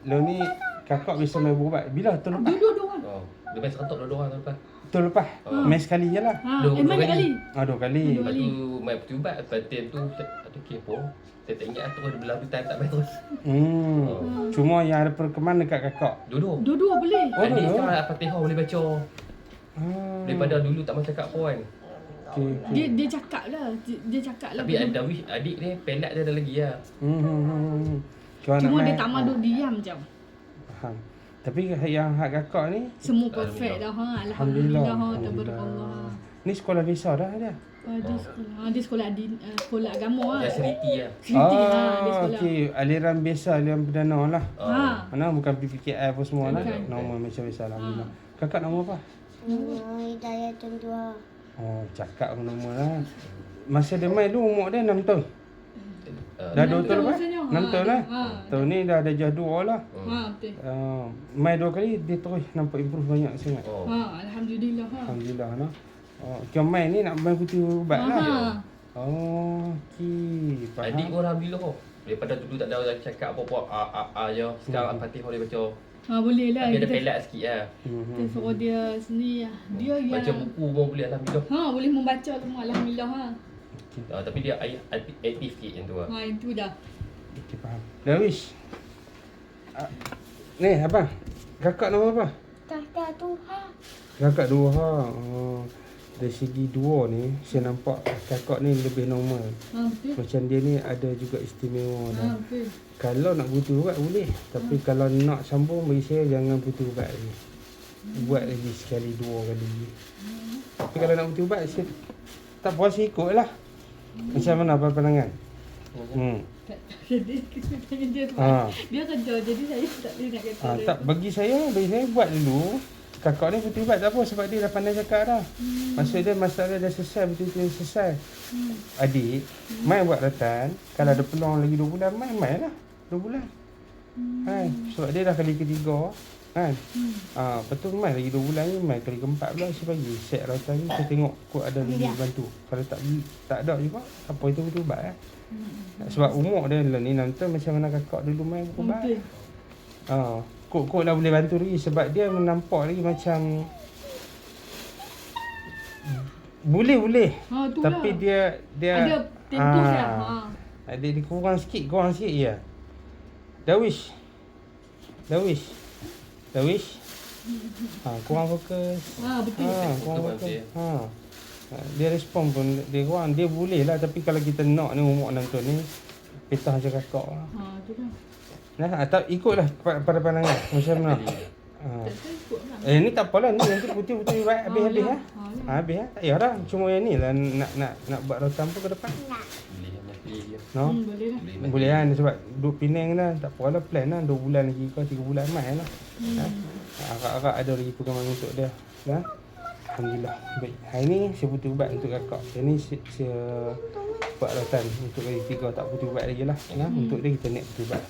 lo ni kakak biasa main berubat. Bila tahun lepas? Dua-dua orang. Dia main serentak dua orang tahun lepas. Tahun lepas? Main sekali je lah. Main 2 kali. 2 kali. Lepas tu main peti ubat. Lepas tu ada kepo. Saya tak ingat terus belah tu tak main terus. Cuma yang ada perkembangan dekat kakak. Dua-dua boleh. Adik sekarang Al-Fatihah boleh baca. Daripada dulu tak mahu cakap pun. Dia cakap lah. Dia cakap lah. Tapi adik ni pelat dia ada lagi lah. Cuma dia tak mahu diam je. Faham. Tapi yang hak kakak ni Semua perfect dah. Alhamdulillah. Tabarakallah. Ni sekolah besar dah dia. Dia sekolah agama lah. Yang seriti lah. Seriti dia sekolah. Okey, aliran biasa, aliran perdana lah. Mana bukan PPKI apa semua lah. Bukan. Nama macam biasa alhamdulillah. Kakak nama apa? Hidayatun Dua. Oh, cakap pun nama lah. Masa dia main dulu umur dia 6 tahun. Dah 2 tahun lepas? 6 tahun lah. Tahun ni dah ada jadual lah. Betul. Main 2 kali dia terus nampak improve banyak sangat. Alhamdulillah. Alhamdulillah nah. Kau main ni nak main putih ubat lah. Okey. Faham. Adik pun alhamdulillah kok. Daripada dulu tak ada orang cakap apa-apa je. Sekarang Al-Fatihah boleh baca. Boleh lah. Tapi ada pelat sikit lah. Kita suruh dia sendiri lah. Dia yang Baca buku pun boleh alhamdulillah. boleh membaca semua alhamdulillah. Tapi dia aktif sikit yang tu lah. Itu dah. Okey, faham. Darwish. Ni abang. Kakak nama apa? Kakak Tuhan. Kakak Duha. Dari segi dua ni saya nampak kakak ni lebih normal. Betul. Macam dia ni ada juga istimewa dah. Betul. Kalau nak putus ubat boleh. Tapi kalau nak sambung bagi saya jangan putus ubat lagi. Buat lagi sekali 2 kali. Tapi kalau nak putus ubat saya tak puas ikut lah. Macam mana pandangan? Jadi kita tanya dia tu. Dia kerja jadi saya tak boleh nak kata. Tak bagi saya buat dulu. Kakak ni putus ubat tak apa sebab dia dah pandai cakap dah. Maksud dia masalah dah selesai, betul-betul selesai. Adik, main buat ratan. Kalau ada peluang lagi 2 bulan, main lah 2 bulan. Sebab dia dah kali ketiga. Lepas tu main lagi 2 bulan ni, main kali keempat pula saya bagi. Set ratan ni, saya tengok kok ada lagi bantu. Kalau tak ada juga, apa itu betul ubat lah. Sebab umur dia ni 6 tahun macam mana kakak dulu main ubat. Kok dah boleh bantu lagi sebab dia nampak lagi macam boleh. Tapi dia ada tempus lah. Dia kurang sikit je. Darwish. Kurang fokus. Betul. Kurang fokus. Dia respon pun dia kurang. Dia boleh lah tapi kalau kita nak ni umur 6 tahun ni petah je kakak lah. Tu dah. Atau ikutlah pada pandangan macam mana. Ni tak apalah ni nanti putih-putih habis lah. Habis lah. Tak payah dah. Cuma yang ni lah nak buat rotan pun ke depan. No? Boleh lah sebab duduk Penang dah. Tak apalah plan lah 2 bulan lagi ke 3 bulan main lah. Akak ada lagi perkembangan untuk dia. Alhamdulillah. Baik. Hari ni saya putih ubat untuk kakak. Hari ni saya buat rotan untuk kali 3 tak putih ubat lagi lah. Untuk dia kita naik putih ubat.